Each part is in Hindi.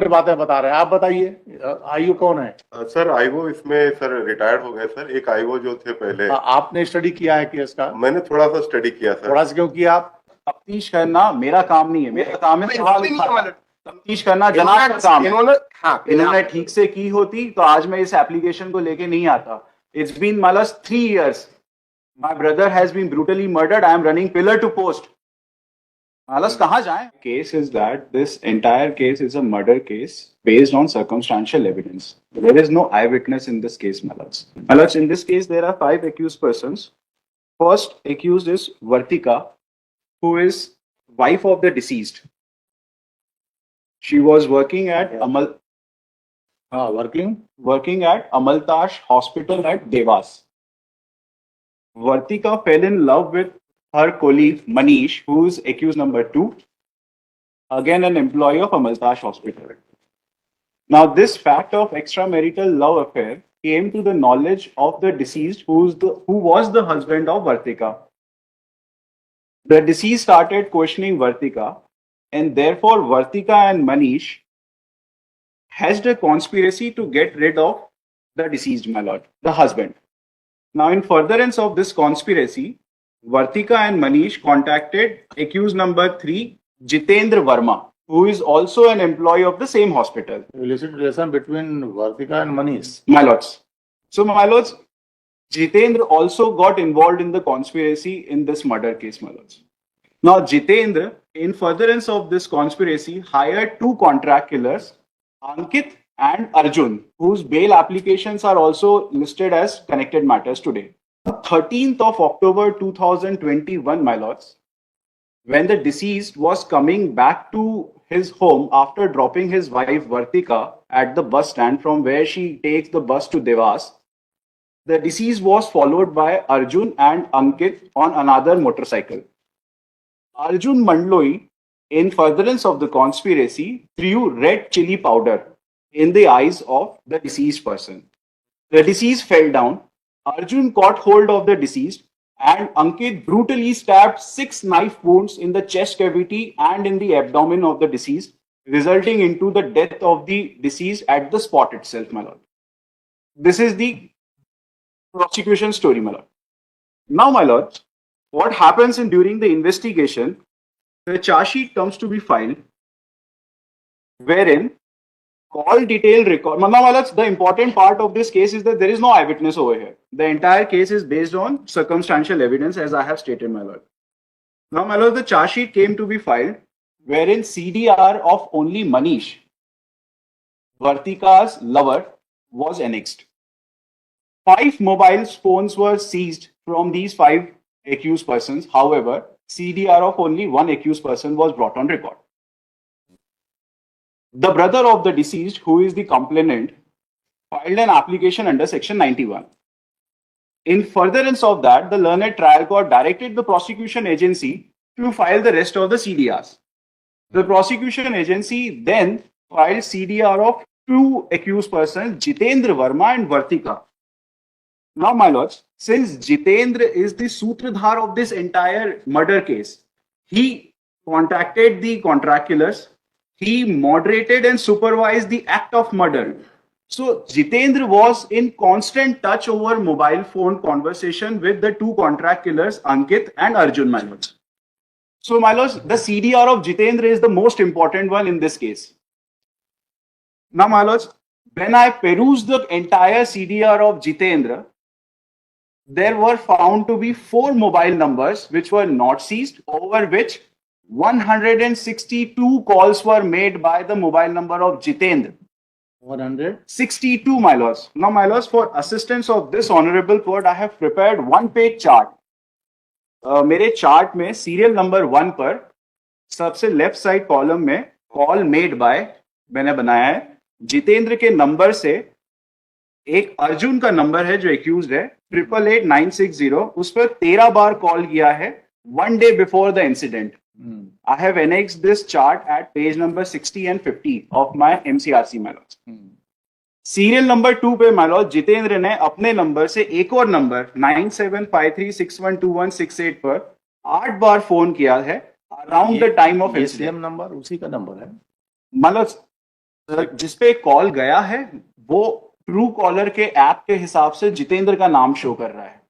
फिर बातें बता रहे हैं। आप बताइए आईओ कौन है? सर आईओ इसमें सर रिटायर्ड हो गए सर। एक आईओ जो थे पहले, आपने स्टडी किया है केस का? मैंने थोड़ा सा स्टडी किया सर। थोड़ा सा क्यों किया? आप तफ्तीश करना मेरा काम नहीं है, मेरा काम है सवाल उठाना। तफ्तीश करना जनाब का काम है। इन्होंने ठीक से की होती तो आज मैं इस एप्लीकेशन को लेके नहीं आता। इट्स बीन मालस 3 years. My brother has been brutally murdered. I am running pillar to post. मालस कहाँ जाएं? Case is that this entire case is a murder case based on circumstantial evidence. There is no eyewitness in this case, Malas. Malas, in this case, there are 5 accused persons. First accused is Vartika, who is wife of the deceased. She was working at working at Amaltash Hospital at Devas. Vartika fell in love with her colleague Manish, who is accused number 2, again an employee of Amaltash Hospital. Now, this fact of extramarital love affair came to the knowledge of the deceased, who was the husband of Vartika. The deceased started questioning Vartika, and therefore Vartika and Manish hatched a conspiracy to get rid of the deceased, my lord, the husband. Now, in furtherance of this conspiracy, Vartika and Manish contacted accused number 3, Jitendra Verma, who is also an employee of the same hospital. Illicit relation between Vartika and Manish. My lords. So, my lords, Jitendra also got involved in the conspiracy in this murder case, my lords. Now, Jitendra, in furtherance of this conspiracy, hired 2 contract killers, Ankit and Arjun, whose bail applications are also listed as connected matters today. 13th of October 2021, my lords, when the deceased was coming back to his home after dropping his wife Vartika at the bus stand from where she takes the bus to Devas, the deceased was followed by Arjun and Ankit on another motorcycle. Arjun Mandloi, in furtherance of the conspiracy, threw red chili powder in the eyes of the deceased person. The deceased fell down. Arjun caught hold of the deceased and Ankit brutally stabbed 6 knife wounds in the chest cavity and in the abdomen of the deceased, resulting into the death of the deceased at the spot itself, my lord. This is the prosecution story, my lord. Now, my lord, what happens during the investigation, the charge sheet comes to be filed, wherein call detail record. Now, my lords, the important part of this case is that there is no eyewitness over here. The entire case is based on circumstantial evidence, as I have stated, my lord. Now, my lord, the charge sheet came to be filed, wherein CDR of only Manish, Vartika's lover, was annexed. 5 mobile phones were seized from these 5 accused persons. However, CDR of only 1 accused person was brought on record. The brother of the deceased, who is the complainant, filed an application under Section 91. In furtherance of that, the learned trial court directed the prosecution agency to file the rest of the CDRs. The prosecution agency then filed CDR of 2 accused persons, Jitendra Verma and Vartika. Now, my lords, since Jitendra is the sutradhar of this entire murder case, he contacted the contract killers. He moderated and supervised the act of murder. So Jitendra was in constant touch over mobile phone conversation with the 2 contract killers, Ankit and Arjun, my lords. So, my lords, the CDR of Jitendra is the most important one in this case. Now, my lords, when I perused the entire CDR of Jitendra, there were found to be 4 mobile numbers which were not seized, over which 162 calls were made by the mobile number of Jitendra. 162, my lords. Now, my lords, for assistance of this honorable court, I have prepared 1-page chart. मेरे चार्ट में सीरियल नंबर 1 पर सबसे लेफ्ट साइड कॉलम में कॉल मेड बाय मैंने बनाया है। जितेंद्र के नंबर से एक अर्जुन का नंबर है जो एक्यूज्ड है 888960, उस पर 13 बार कॉल किया है 1 day before the incident. I have annexed this chart at page number 60 and 50 of my MCRC, my lords. Serial number 2 पे मान लो जितेंद्र ने अपने नंबर से एक और नंबर 9753612168 पर 8 बार फोन किया है around the time of incident. Number उसी का नंबर है, मान लो सर जिसपे कॉल गया है वो ट्रू कॉलर के ऐप के हिसाब से जितेंद्र का नाम शो कर रहा है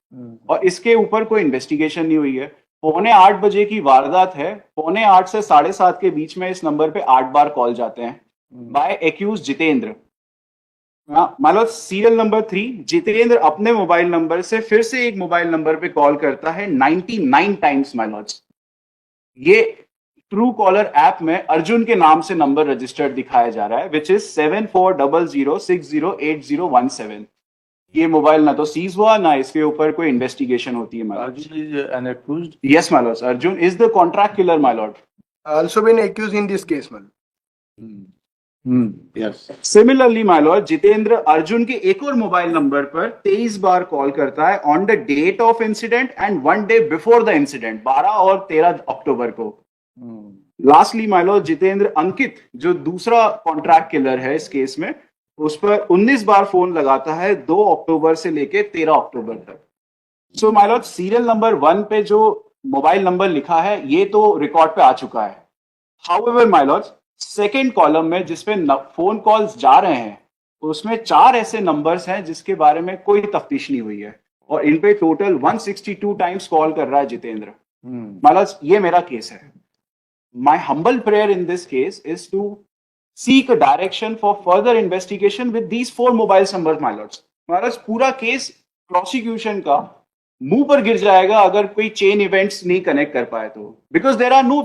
और इसके ऊपर कोई इन्वेस्टिगेशन नहीं हुई है। 7:45 की वारदात है, 7:45 से 7:30 के बीच में इस नंबर पे 8 बार कॉल जाते हैं बाय एक्यूज जितेंद्र। मान लो सीरियल नंबर 3, जितेंद्र अपने मोबाइल नंबर से फिर से एक मोबाइल नंबर पे कॉल करता है 99 टाइम्स माय लॉर्ड्स। ये ट्रू कॉलर ऐप में अर्जुन के नाम से नंबर रजिस्टर्ड दिखाया जा रहा है विच इज 7400608017। ये मोबाइल ना तो सीज हुआ ना इसके ऊपर कोई इन्वेस्टिगेशन होती है my Lord. Arjun is an accused. Yes my Lord, Arjun is the contract killer my Lord. Also been accused in this case, man. Yes. Similarly my lord Jitendra Arjun के एक और मोबाइल नंबर पर 23 बार कॉल करता है on the date of incident and 1 day before the incident, 12 और 13 अक्टूबर को। Lastly my lord Jitendra Ankit जो दूसरा कॉन्ट्रैक्ट किलर है इस केस में, उस पर 19 बार फोन लगाता है 2 अक्टूबर से लेके 13 अक्टूबर तक। So my Lord serial number 1 पे जो मोबाइल नंबर लिखा है ये तो रिकॉर्ड पे आ चुका है। However my Lord second column में जिसपे फोन कॉल्स जा रहे हैं उसमें 4 ऐसे नंबर्स हैं जिसके बारे में कोई तफ्तीश नहीं हुई है और इन पे टोटल 162 टाइम्स कॉल कर रहा है जितेंद्र। माय लॉर्ड ये मेरा केस है। My humble prayer in this case is to seek a direction for further investigation with these 4 mobile numbers, my lords. My lords, पूरा केस प्रोसिक्यूशन का मुंह पर गिर जाएगा अगर कोई चेन इवेंट्स नहीं कनेक्ट कर पाए तो, because there are no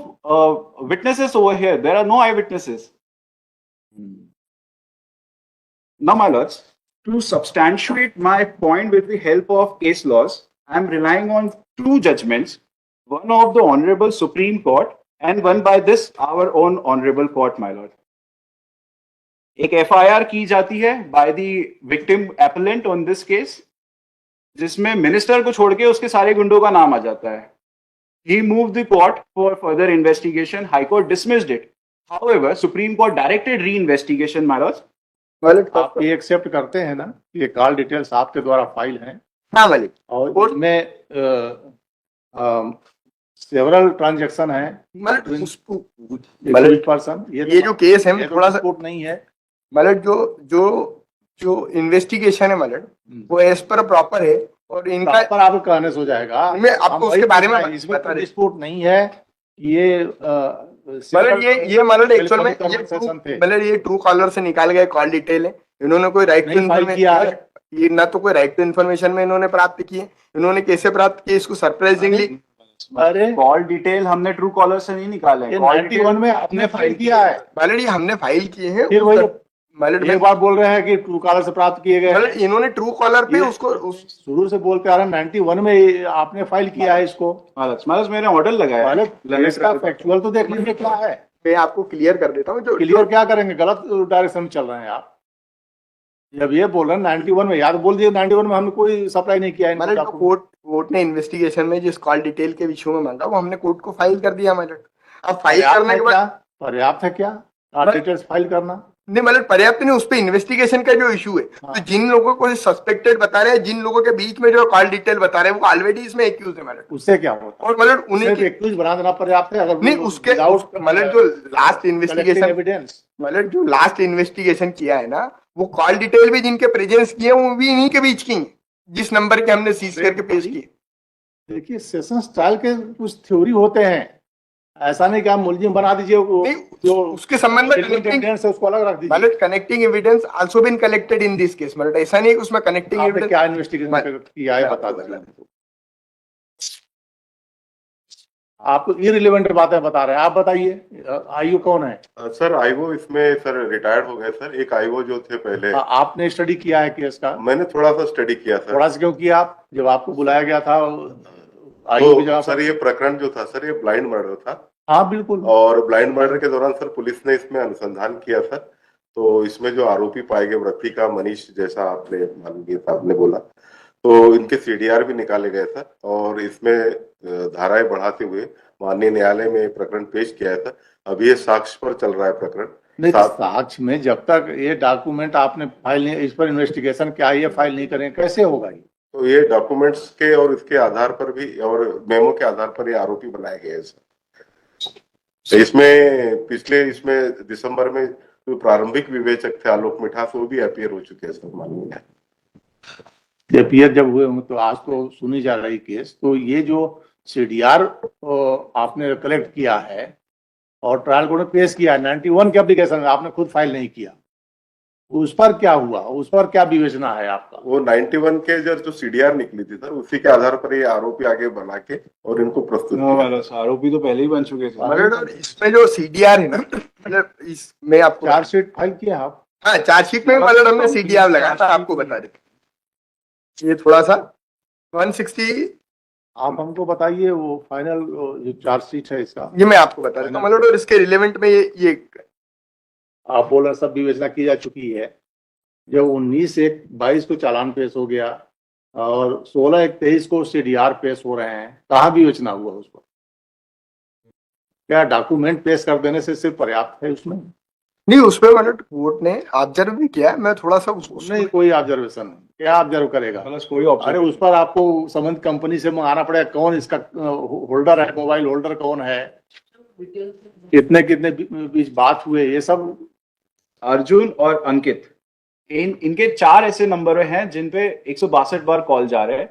witnesses over here, there are no eye witnesses. Now, my lords, to substantiate my point with the help of case laws, I am relying on 2 judgments, one of the Honorable Supreme Court and one by this our own honorable court, my lord. एक FIR की जाती है by the victim appellant on this case, जिसमें मिनिस्टर को छोड़ के उसके सारे गुंडों का नाम आ जाता है। He moved the court for further investigation. High Court dismissed it. However, Supreme Court directed re-investigation, my lord. मालिक आप ये एक्सेप्ट करते हैं ना कि ये कॉल डिटेल्स आपके द्वारा फाइल हैं हाँ मालिक। और इसमें सेवरल ट्रांजैक्शन है मालिक पर्सन, ये जो केस है थोड़ा सा कोर्ट नहीं है। मालिक जो जो जो इन्वेस्टिगेशन है मालिक वो एज पर प्रॉपर है और इनका पर आपको कहने से हो जाएगा। मैं आपको हम उसके वही बारे में पूछ रहे हैं, इसमें बता कोई रहे। डिस्प्यूट नहीं है। ये मतलब ये मतलब एक्चुअल में conversation थे। मतलब ये ट्रू कॉलर से निकाल गए कॉल डिटेल है। इन्होंने कोई राइट टू नहीं फाइल किया है। इन्फॉर्मेशन, ये ना तो कोई राइट टू इन्फॉर्मेशन में इन्होंने प्राप्त की है। इन्होंने कैसे प्राप्त की इसको सरप्राइजिंगली अरे कॉल डिटेल हमने ट्रू कॉलर से नहीं निकाले ये हैं। Call 91 detail में आपने फाइल किया है। मतलब ये हमने फाइल किए हैं। फिर वही मतलब एक बार बोल रहे हैं कि ट्रू कॉलर से प्राप्त किए गए। मतलब इन्होंने ट्रू कॉलर पे ये उसको शुरू से बोलते आ रहे हैं 91 में आपने फाइल किया है इसको। मतलब मैंने ऑर्डर लगाया है। पहले इसका फैक्चुअल तो देख लीजिए क्या है। मैं आपको क्लियर कर देता हूँ जो क्लियर क्या करेंगे, गलत डायरेक्शन में चल रहे हैं आप। जब ये बोल रहे हैं 91 में, याद बोल दिए 91 में हमने कोई सप्लाई नहीं किया है। मतलब जो कोर्ट ने इन्वेस्टिगेशन में जिस कॉल डिटेल के विषय में मांगा वो हमने कोर्ट को फाइल कर दिया। मतलब अब फाइल करने के बाद पर्याप्त है क्या डिटेल्स फाइल करना? नहीं मतलब पर्याप्त नहीं, उस पर इन्वेस्टिगेशन का जो इशू है तो जिन लोगों को सस्पेक्टेड बता रहे हैं, जिन लोगों के बीच में जो कॉल डिटेल बता रहे हैं वो ऑलरेडी इसमें एक्यूज है। मतलब उससे क्या होता और मतलब उन्हें एक्यूज बना देना पर्याप्त है? अगर नहीं उसके मतलब जो लास्ट इन्वेस्टिगेशन एविडेंस मतलब जो लास्ट इन्वेस्टिगेशन किया है ना वो कॉल डिटेल भी जिनके प्रेजेंस किए वो भी इन्हीं के बीच की हैं, जिस नंबर के हमने सीज करके पेश किए। देखिए सेशन स्टाइल के कुछ थ्योरी होते हैं, ऐसा नहीं कि आप मुलजिम बना दीजिए वो जो उसके संबंध में कनेक्टिंग एविडेंस है उसको अलग रख दीजिए। मतलब connecting evidence also been collected in this case. मतलब ऐसा नहीं है कि उसमें कनेक्टिंग आपने एविडेंस क्या इन्वेस्टिगेशन किया है बता दीजिए। आप इररिलेवेंट बातें बता रहे हैं, आप बताइए आईओ कौन है? सर आईओ इसमें सर रिटायर्ड हो गए सर। एक आईओ जो थे पहले, आपने स्टडी किया है केस का? मैंने थोड़ा सा स्टडी किया सर। थोड़ा सा क्यों किया? आप जब आपको बुलाया गया था आईओ की जगह तो सर ये प्रकरण जो था सर ये ब्लाइंड मर्डर था। हाँ बिल्कुल। और ब्लाइंड मर्डर के दौरान सर पुलिस ने इसमें अनुसंधान किया सर। तो इसमें जो आरोपी पाए गए व्रती का मनीष, जैसा आपने मालूम किया था, आपने बोला, तो इनके सीडीआर भी निकाले गए था और इसमें धाराएं बढ़ाते हुए माननीय न्यायालय में प्रकरण पेश किया था। अभी ये साक्ष्य पर चल रहा है प्रकरण। नहीं साक्ष्य में जब तक ये डॉक्यूमेंट आपने फाइल नहीं, इस पर इन्वेस्टिगेशन क्या ये फाइल नहीं करें कैसे होगा ये? तो ये डॉक्यूमेंट्स के और इसके आधार पर भी और मेमो के आधार पर ये आरोपी बनाए गए हैं सर। तो इसमें पिछले दिसंबर में जो प्रारंभिक विवेचक थे आलोक मिठास वो भी अपीयर हो चुके हैं सर माननीय। एपीआर जब हुए हों तो आज तो सुनी जा रही केस, तो ये जो सीडीआर आपने कलेक्ट किया है और ट्रायल कोर्ट में पेश किया है 91 के एप्लीकेशन में, आपने खुद फाइल नहीं किया, उस पर क्या हुआ, उस पर क्या विवेचना है आपका? वो 91 के जो सीडीआर निकली थी सर उसी के आधार पर ये आरोपी आगे बना के और इनको प्रस्तुत किया। आरोपी तो पहले ही बन चुके थे। और इसमें जो सीडीआर है ना, मतलब इसमें आपको चार्जशीट फाइल किया आप? हाँ, चार्जशीट में मतलब हमने सीडीआर लगाया था, आपको बता दें। ये थोड़ा सा 160, आप हमको बताइए वो फाइनल जो चार्जशीट है इसका। ये मैं आपको बता देता हूँ मतलब, और इसके रिलेवेंट में ये आप बोल रहे सब विवेचना की जा चुकी है। जब 19/1/22 को चालान पेश हो गया और 16/1/23 को सीडीआर पेश हो रहे हैं, कहाँ विवेचना हुआ उस पर? क्या डॉक्यूमेंट पेश कर देने से सिर्फ पर्याप्त है उसमें? नहीं, उसमें मतलब कोर्ट ने ऑब्जर्व भी किया। मैं थोड़ा सा नहीं, कोई ऑब्जर्वेशन नहीं, क्या ऑब्जर्व करेगा? कोई अरे उस पर आपको संबंधित कंपनी से मंगाना पड़ेगा, कौन इसका होल्डर है, मोबाइल होल्डर कौन है, कितने बीच बात हुए, ये सब। अर्जुन और अंकित, इनके 4 ऐसे नंबर हैं जिन पे 162 बार कॉल जा रहे हैं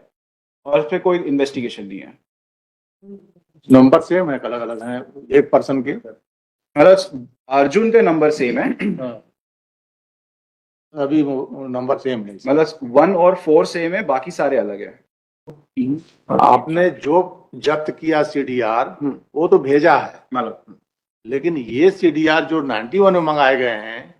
और उस पे कोई इन्वेस्टिगेशन नहीं है। नंबर सेम है, अलग अलग हैं एक पर्सन के। मतलब अर्जुन के नंबर सेम है, अभी वो नंबर सेम है, मतलब 1 और 4 सेम है, बाकी सारे अलग है। आपने जो जब्त किया सीडीआर वो तो भेजा है, मतलब लेकिन ये सीडीआर जो 91 में मंगाए गए हैं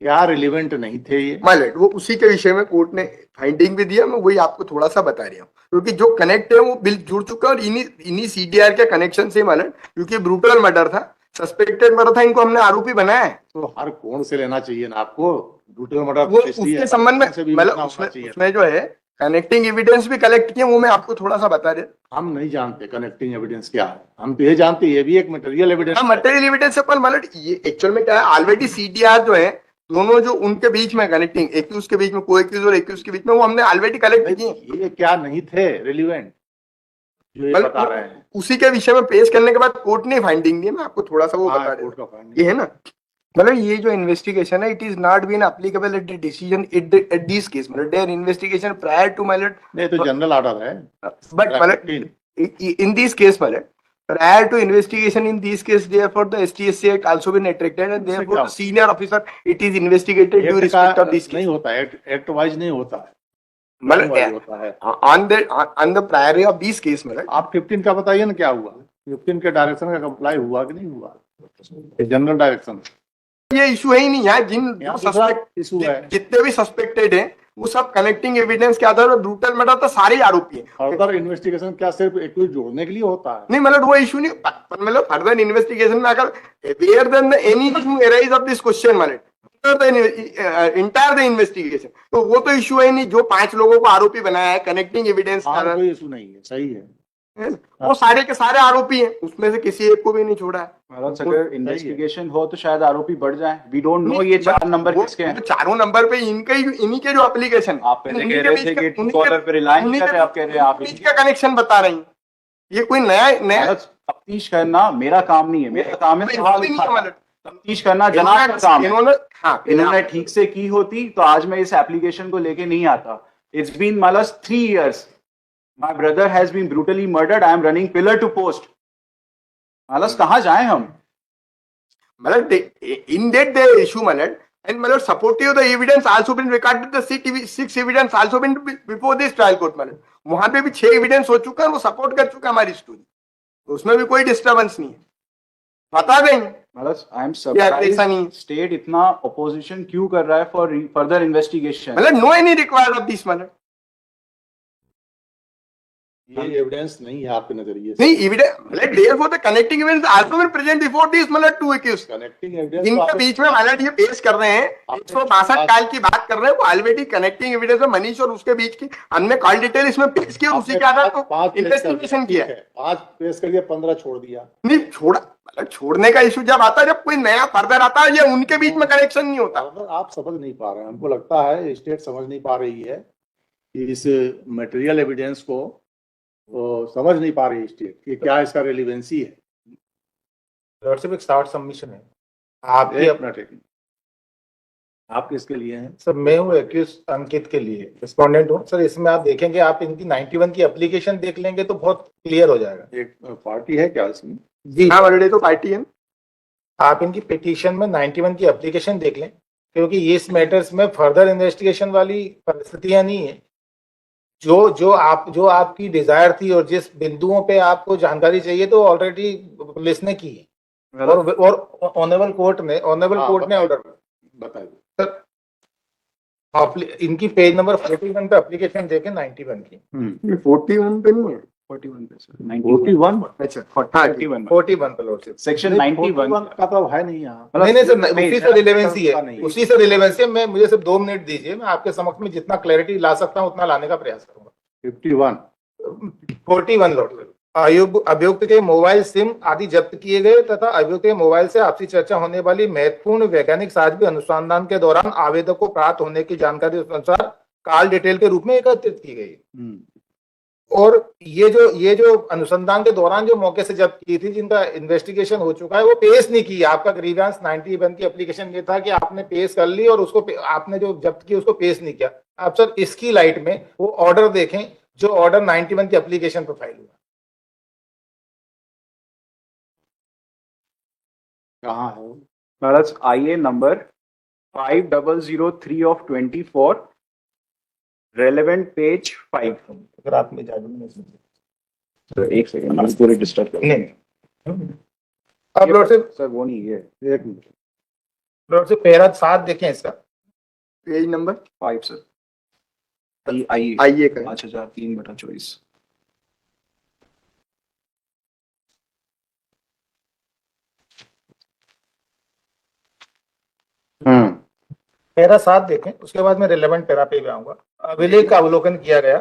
क्या रिलेवेंट नहीं थे ये? माइलेट वो उसी के विषय में कोर्ट ने फाइंडिंग भी दिया। मैं वही आपको थोड़ा सा बता रहा हूँ, क्योंकि जो कनेक्ट है वो बिल जुड़ चुका है और इन्हीं सीडीआर के कनेक्शन से माइलेट, क्योंकि ब्रूटल मर्डर था, सस्पेक्टेड मर्डर था, इनको हमने आरोपी बनाया है। तो हर कोण से लेना चाहिए ना आपको, ब्रूटल मर्डर वो उसके संबंध में मतलब उसमें जो है कनेक्टिंग एविडेंस भी कलेक्ट किए, वो मैं आपको थोड़ा सा बता रहा। हम नहीं जानते कनेक्टिंग एविडेंस क्या है, हम तो ये जानते हैं ये भी एक मटेरियल एविडेंस। मटेरियल एविडेंस अपन मतलब ये एक्चुअल में क्या है, ऑलरेडी सीडीआर जो है दोनों जो उनके बीच में कनेक्टिंग एक्यूज के बीच में, को एक्यूज और एक्यूज के बीच में, वो हमने ऑलरेडी कलेक्ट किए। ये क्या नहीं थे रिलेवेंट जो ये बता रहे हैं? उसी के विषय में पेश करने के बाद कोर्ट ने फाइंडिंग दी। मैं आपको थोड़ा सा वो बता रहा हूँ, ये है ना, मतलब ये जो इन्वेस्टिगेशन है, it is not been applicable at the decision at this case, मतलब देयर इन्वेस्टिगेशन प्रायर टू माइलेट। नहीं तो जनरल ऑर्डर है, बट मतलब in this case matter, prior to investigation in this case, therefore the STSC Act also been attracted and therefore the senior officer it is investigated due respect of this case. नहीं होता है, एक्ट वाइज नहीं होता है, मतलब होता है on the priority of this case में। आप 15 का बताइए ना क्या हुआ, 15 के डायरेक्शन का कंप्लाई हुआ कि नहीं हुआ? जनरल डायरेक्शन ये इशू है ही नहीं यहाँ, इशू है, जितने भी सस्पेक्टेड हैं वो सब कनेक्टिंग एविडेंस के आधार पर ब्रूटल मर्डर तो सारे आरोपी हैं। फर्दर इन्वेस्टिगेशन क्या सिर्फ एक्यूज जोड़ने के लिए होता है? नहीं मतलब वो इशू नहीं, मतलब फर्दर इन्वेस्टिगेशन में अगर were then any issue arise of this question मतलब इंटायर द इन्वेस्टिगेशन, तो वो तो इशू है नहीं। जो 5 लोगों को आरोपी बनाया है कनेक्टिंग एविडेंस, कोई इशू नहीं है, सही है, वो सारे के सारे आरोपी हैं, उसमें से किसी एक को भी नहीं छोड़ा है। अगर इन्वेस्टिगेशन हो तो शायद आरोपी बढ़ जाए, वी डोंट नो ये 4 नंबर किसके हैं। चारों नंबर पे इन्हीं के जो एप्लीकेशन, आप पहले कह रहे थे कि ट्रूकॉलर पे रिलाय नहीं कर रहे, आप कह रहे हैं आप इसका कनेक्शन बता रही हैं। ये कोई नया तफ्तीश करना मेरा काम नहीं है, मेरा काम है सवाल उठाना, तफ्तीश करना जनाब का काम है। इन्होंने ठीक से की होती तो आज मैं इस एप्लीकेशन को लेके नहीं आता। इट्स बीन मतलब 3 years. My brother has been brutally murdered. I am running pillar to post. मालस कहाँ जाएं हम? मतलब in that the issue मतलब and मतलब supportive the evidence also been recorded, the 6 evidence also been before this trial court मतलब वहां पे भी 6 evidence हो चुका है, वो सपोर्ट कर चुका हमारी स्टोरी, उसमें भी कोई डिस्टर्बेंस नहीं है। बता दें मतलब आई एम सरप्राइज्ड स्टेट इतना ऑपोजिशन क्यों कर रहा है फॉर फर्दर इन्वेस्टिगेशन, मतलब no any required of this मतलब ये एविडेंस नहीं है आपके नजरिए से? नहीं एविडेंस मतलब therefore the connecting evidence also been present before this मतलब 2 accused कनेक्टिंग एविडेंस इनके बीच में मतलब ये पेश कर रहे हैं 162 काल की बात कर रहे हैं, वो ऑलरेडी कनेक्टिंग एविडेंस में मनीष और उसके बीच की हमने कॉल डिटेल इसमें पेश की और उसी के आधार पर इन्वेस्टिगेशन किया है। 5 पेश करके 15 छोड़ दिया। नहीं छोड़ा मतलब छोड़ने का इशू जब आता है, जब कोई नया फर्दर आता है, ये उनके बीच में कनेक्शन नहीं होता। आप समझ नहीं पा रहे हैं, हमको लगता है स्टेट समझ नहीं पा रही है कि इस मटेरियल एविडेंस को समझ नहीं पा रही स्टेट कि क्या इसका रेलिवेंसी है। लॉर्डशिप एक शॉर्ट सबमिशन है आप ये अपना टेकिंग आप किसके लिए हैं? सर मैं हूँ एक्यूज अंकित के लिए रिस्पोंडेंट हूँ सर। इसमें आप देखेंगे, आप इनकी 91 की एप्लीकेशन देख लेंगे तो बहुत क्लियर हो जाएगा। एक पार्टी है क्या इसमें? जी, हाँ मैलॉर्ड, ये तो पार्टी है। आप इनकी पिटीशन में 91 की एप्लीकेशन देख लें, क्योंकि इस मैटर्स में फर्दर इन्वेस्टिगेशन वाली परिस्थितियां नहीं है। जो आपकी डिजायर थी और जिस बिंदुओं पे आपको जानकारी चाहिए तो ऑलरेडी पुलिस ने की है और ऑनरेबल कोर्ट ने ऑर्डर बताइए। इनकी पेज नंबर 41 पे एप्लीकेशन देखें 91 की। 41 पे नहीं है। 41 पे सर, 41 अच्छा हाँ ठीक। 41 पे लॉर्डशिप। सेक्शन 91 का तो है नहीं यहाँ। नहीं सर, उसी से रिलेवेंसी का नहीं है, है। उसी से रिलेवेंसी है। मैं मुझे सिर्फ 2 मिनट दीजिए, मैं आपके समक्ष में जितना क्लैरिटी ला सकता हूँ उतना लाने का प्रयास करूंगा। 41 लॉर्ड, अभियुक्त के मोबाइल सिम आदि जब्त किए गए तथा अभियुक्त के मोबाइल से आपसी चर्चा होने वाली महत्वपूर्ण वैज्ञानिक साक्ष्य भी अनुसंधान के दौरान आवेदक को प्राप्त होने की जानकारी के अनुसार कॉल डिटेल के रूप में एकत्रित की गई। और ये जो अनुसंधान के दौरान जो मौके से जब्त की थी, जिनका इन्वेस्टिगेशन हो चुका है, वो पेश नहीं की। आपका ग्रीवेंस 91 की एप्लीकेशन ये था कि आपने पेश कर ली और उसको आपने जो जब्त की उसको पेश नहीं किया। आप सर इसकी लाइट में वो ऑर्डर देखें जो ऑर्डर 91 की एप्लीकेशन पर फाइल हुआ। कहाँ है? महाराज IA number 5003 of 24, relevant page 5। अगर आप में जाए एक सेकंड, मुझे पूरे डिस्टर्ब कर नहीं, अब लॉर्ड से सर वो नहीं है, एक मिनट। लॉर्ड से पैरा 7 देखें इसका। पेज नंबर 5 सर, आई आइए का 5003/24। पैरा 7 देखें, उसके बाद मैं रिलेवेंट पैरा पे भी आऊंगा। अभिलेख का अवलोकन किया गया।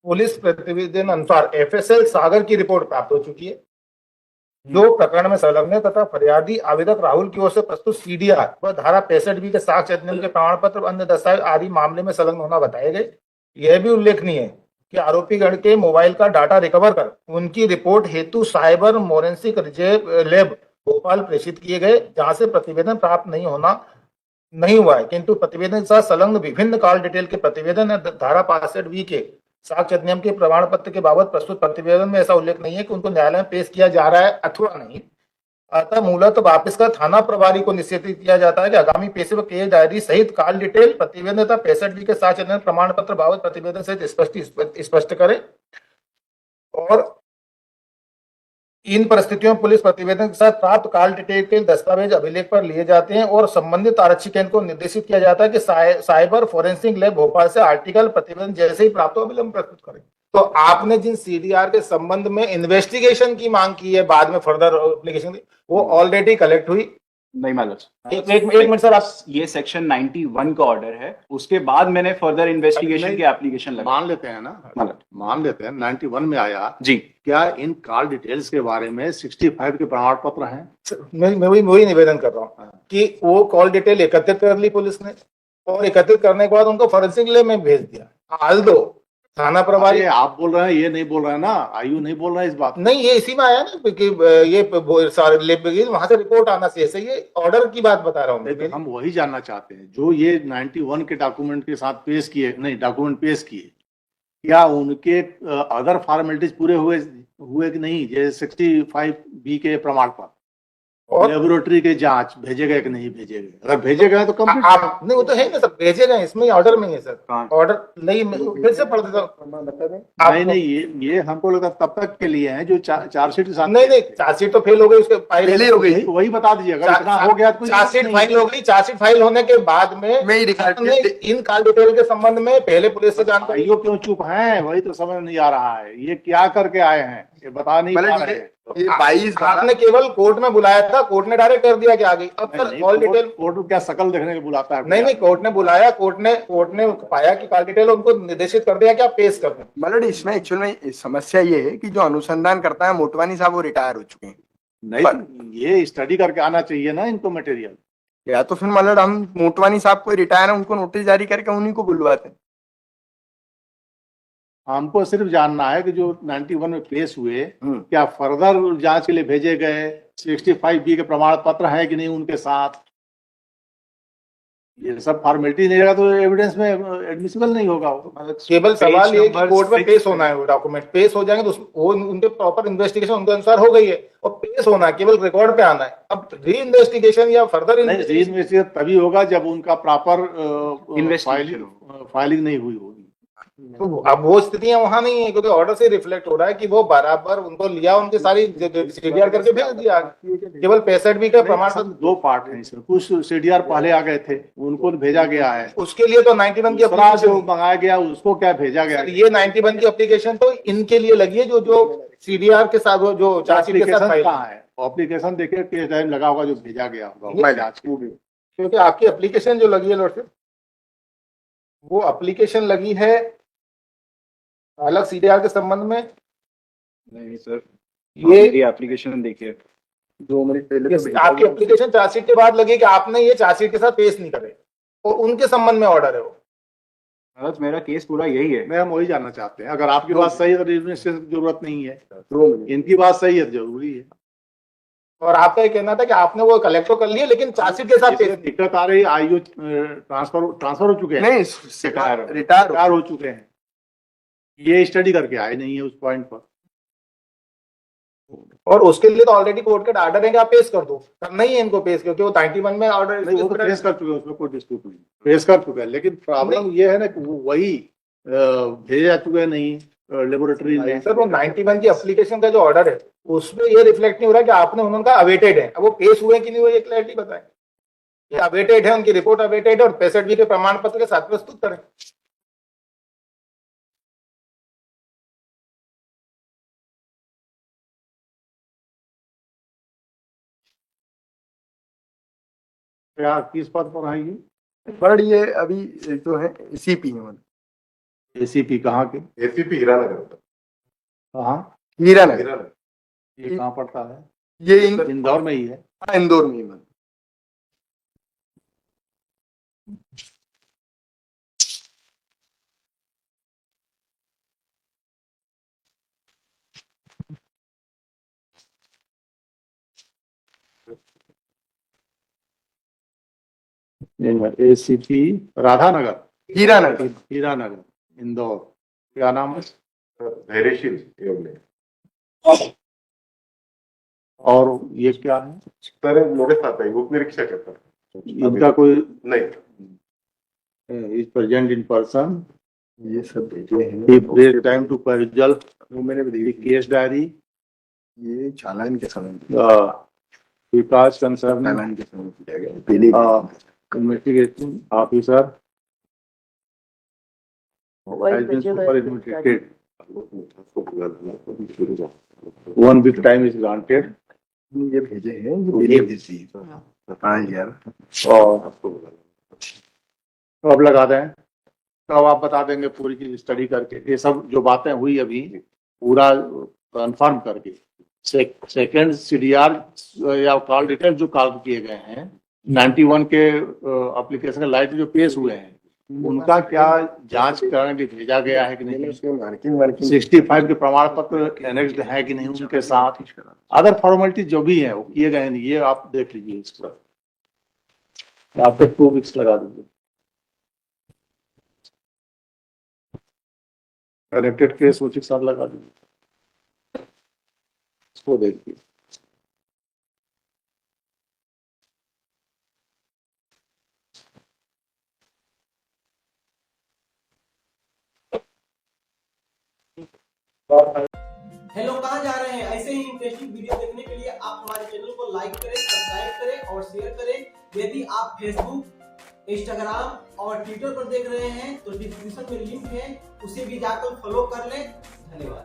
पुलिस प्रतिवेदन अनुसार FSL सागर की रिपोर्ट प्राप्त हो चुकी है, जो प्रकरण में संलग्न है तथा फरियादी आवेदक राहुल की ओर से प्रस्तुत CDR व धारा 65B के साक्ष्य अधिनियम के प्रमाण पत्र अन्य दस्तावेज आदि मामले में संलग्न होना बताए गए। यह भी उल्लेखनीय है कि आरोपी गण के मोबाइल का डाटा रिकवर कर उनकी रिपोर्ट हेतु साइबर फोरेंसिक लैब भोपाल प्रेषित किए गए, जहां से प्रतिवेदन प्राप्त नहीं हुआ है, किंतु प्रतिवेदन के साथ संलग्न विभिन्न कॉल डिटेल के प्रतिवेदन धारा 65B के साक्ष्य अधिनियम के प्रमाण पत्र के बाबत प्रस्तुत प्रतिवेदन में ऐसा उल्लेख नहीं है कि उनको न्यायालय में पेश किया जा रहा है अथवा नहीं। अतः मूलतः वापस का थाना प्रभारी को निश्चित किया जाता है कि आगामी पेशे केस डायरी सहित कॉल डिटेल प्रतिवेदन तथा 65B के साक्ष्य अधिनियम प्रमाण पत्र बाबत प्रतिवेदन सहित स्पष्ट करें। और इन परिस्थितियों में पुलिस प्रतिवेदन के साथ प्राप्त कॉल डिटेल के दस्तावेज अभिलेख पर लिए जाते हैं और संबंधित आरक्षी केंद्र को निर्देशित किया जाता है कि साइबर फोरेंसिक लैब भोपाल से आर्टिकल प्रतिवेदन जैसे ही प्राप्त हो अविलंब प्रस्तुत करें। तो आपने जिन CDR के संबंध में इन्वेस्टिगेशन की मांग की है, बाद में फर्दर एप्लीकेशन, वो ऑलरेडी कलेक्ट हुई। नहीं महाराज, एक मिनट सर, आप ये सेक्शन 91 का ऑर्डर है, उसके बाद मैंने फर्दर इन्वेस्टिगेशन की एप्लीकेशन लगा। मान लेते हैं ना, मान लेते हैं 91 में आया जी। क्या इन कॉल डिटेल्स के बारे में 65 के प्रमाण पत्र हैं? मैं वही निवेदन कर रहा हूँ कि वो कॉल डिटेल एकत्रित कर ली पुलिस ने और एकत्रित करने के बाद उनको फोरेंसिक लैब में भेज दिया। हाल दो थाना प्रभारी, अरे आप बोल रहे हैं, ये नहीं बोल रहे हैं ना, आयु नहीं बोल रहा है इस बात को। नहीं, ये इसी में आया ना कि ये सारे लैब में वहां से रिपोर्ट आना चाहिए। ये ऑर्डर की बात बता रहा हूँ नहीं, तो हम वही जानना चाहते हैं जो ये 91 के डॉक्यूमेंट के साथ पेश किए, नहीं डॉक्यूमेंट पेश किए, क्या उनके अदर फॉर्मेलिटीज पूरे हुए कि नहीं? जैसे 65B के प्रमाण पत्र और लेबोरेटरी के जांच भेजे गए कि नहीं भेजे गए? अगर भेजे गए तो कंप्लीट। आप नहीं, वो तो है ना सर, भेजे गए, इसमें ऑर्डर में है सर। कहाँ? ऑर्डर नहीं, फिर से पढ़ देता हूँ। नहीं, ये हमको लगा तब तक के लिए है जो चार्जशीट के साथ। नहीं, चार्जशीट तो फेल हो गई, उसके पहले हो गई। वही बता दीजिए, अगर इतना हो गया तो चार्जशीट फाइल हो गई। चार्जशीट फाइल होने के बाद में मैं ही दिखा इन कॉल डिटेल के संबंध में पहले पुलिस से जानकारी। भाइयों क्यों चुप हैं, वही तो समझ नहीं आ रहा है। ये क्या करके आए हैं, ये बता नहीं पा रहे हैं। ये 22 आपने केवल कोर्ट में बुलाया था, कोर्ट ने डायरेक्ट कर दिया कि आ गई। अब सर कॉल डिटेल कोर्ट को क्या शकल देखने को बुलाता है? नहीं, कोर्ट ने बुलाया, कोर्ट ने पाया कि कॉल डिटेल, उनको निर्देशित कर दिया कि आप पेश कर दें। मतलब इसमें एक्चुअल में समस्या ये है कि जो अनुसंधान करता है मोटवानी साहब, वो रिटायर हो चुके हैं। नहीं, ये स्टडी करके आना चाहिए ना इनको मटेरियल। या तो फिर मतलब हम मोटवानी साहब को रिटायर है उनको नोटिस जारी करके उन्हीं को बुलवाते हैं। हमको सिर्फ जानना है कि जो 91 में पेश हुए क्या फर्दर जांच के लिए भेजे गए, 65B के प्रमाण पत्र है कि नहीं उनके साथ, ये सब फॉर्मेलिटी नहीं रहेगा तो एविडेंस में एडमिसिबल नहीं होगा वो। केवल सवाल ये है कि number कोर्ट में 6 पेश होना है, वो डॉक्यूमेंट पेश हो जाएंगे तो वो उनके प्रॉपर इन्वेस्टिगेशन उनके अनुसार हो गई है और पेश होना है, केवल रिकॉर्ड पे आना है। अब री इन्वेस्टिगेशन या फर्दर नहीं, री इन्वेस्टिगेशन तभी होगा जब उनका प्रॉपर Investigation फाइलिंग नहीं हुई होगी। तो अब वो स्थितियां वहां नहीं है, क्योंकि ऑर्डर से रिफ्लेक्ट हो रहा है कि वो बराबर उनको लिया, उनकी सारी सीडीआर करके भेज दिया, केवल 65B का प्रमाण सर, दो पार्ट हैं इसमें, कुछ सीडीआर पहले आ गए थे उनको भेजा गया है, उसके लिए तो 91 की दूसरा जो application- मंगाया गया उसको क्या भेजा गया। सर, ये 91 की एप्लीकेशन तो इनके लिए लगी है, जो सीडीआर के साथ वो जो चार्जशीट के साथ एप्लीकेशन फाइल, कहाँ है? एप्लीकेशन देखिए किस टाइम लगा होगा जो भेजा गया होगा ये- वो जांच के। क्योंकि आपकी एप्लीकेशन जो लगी है लॉर्डशिप, वो एप्लीकेशन लगी है अलग सीडीआर के संबंध में। नहीं सर, ये मेरी एप्लीकेशन देखिए, 2 मिनट पहले तो भेजा आपकी गया। एप्लीकेशन चार्जशीट के बाद लगी कि आपने ये चार्जशीट के साथ पेश नहीं करे, और उनके संबंध में ऑर्डर है वो। मतलब मेरा केस पूरा यही है। मैं हम वही जानना चाहते हैं, अगर आपकी बात सही है तो इन्वेस्टिगेशन की जरूरत नहीं है, 2 मिनट। इनकी बात सही है तो जरूरी है। और आपका ये कहना था कि आपने वो कलेक्ट तो कर लिया लेकिन चार्जशीट के साथ पेश इसमें दिक्कत आ रही, आईओ ट्रांसफर हो चुके हैं, नहीं रिटायर हो चुके हैं, ये स्टडी करके आए नहीं है उस पॉइंट पर। और उसके लिए तो ऑलरेडी कोर्ट के ऑर्डर है कि आप पेश कर दो, करना ही है इनको पेश, क्योंकि वो 91 में ऑर्डर नहीं, वो तो पेश कर चुके हैं, उसमें कोई डिस्प्यूट नहीं, पेश कर चुके हैं, लेकिन प्रॉब्लम ये है ना कि वो वही भेजे जा चुके हैं नहीं लेबोरेटरी में। सर वो 91 की एप्लीकेशन का जो ऑर्डर है उसमें ये रिफ्लेक्ट नहीं हो रहा कि आपने उनका अवेटेड है, अब वो पेश हुए कि नहीं हुए ये क्लैरिटी बताएं। ये अवेटेड है, उनकी रिपोर्ट अवेटेड है और 65B के प्रमाण पत्र के साथ प्रस्तुत करें। क्या किस पद पर है ये? बट ये अभी जो है सीपी में, मतलब एसीपी कहाँ के? एसीपी हीरानगर कहाँ? हीरानगर, हीरानगर ये कहाँ पड़ता है? ये इंदौर में ही है। इंदौर में ही, मतलब एसीपी राधानगर, हीरानगर। हीरानगर, इंदौर। क्या नाम है? धैर्यशील एवं और ये क्या है? सर मेरे साथ है, उप निरीक्षक है सर। इनका कोई नहीं, इज प्रेजेंट इन पर्सन, ये सब भेजे हैं, टाइम टू परिजल, वो मैंने भी देखी। केस डायरी, ये चालान के समय, विकास कंसर्न, चालान के समय किया गया पहले। Investigation officer has been superannuated. 1 week time is granted. ये भेजे हैं, ये पहले भेजी 5000। और अब लगा दें, तो आप बता देंगे पूरी की स्टडी करके, ये सब जो बातें हुई अभी पूरा कंफर्म करके। सेकेंड सीडीआर या कॉल डिटेल जो कॉल किए गए हैं 91 के एप्लीकेशन लाइट जो पेश हुए हैं उनका क्या जांच करने के लिए भेजा गया है कि नहीं, उसके मार्किंग 65 के प्रमाण पत्र एनेक्स्ड है कि नहीं उनके साथ, अदर फॉर्मेलिटी जो भी है वो किए गए हैं, ये आप देख लीजिए। इस पर आप 2 वीक्स लगा दीजिए। कनेक्टेड केस उसी के साथ लगा दीजिए, इसको देखिए। हेलो, कहाँ जा रहे हैं? ऐसे ही इंटरेस्टिंग वीडियो देखने के लिए आप हमारे चैनल को लाइक करें, सब्सक्राइब करें और शेयर करें। यदि आप फेसबुक, इंस्टाग्राम और ट्विटर पर देख रहे हैं तो डिस्क्रिप्शन में लिंक है, उसे भी जाकर फॉलो कर लें। धन्यवाद।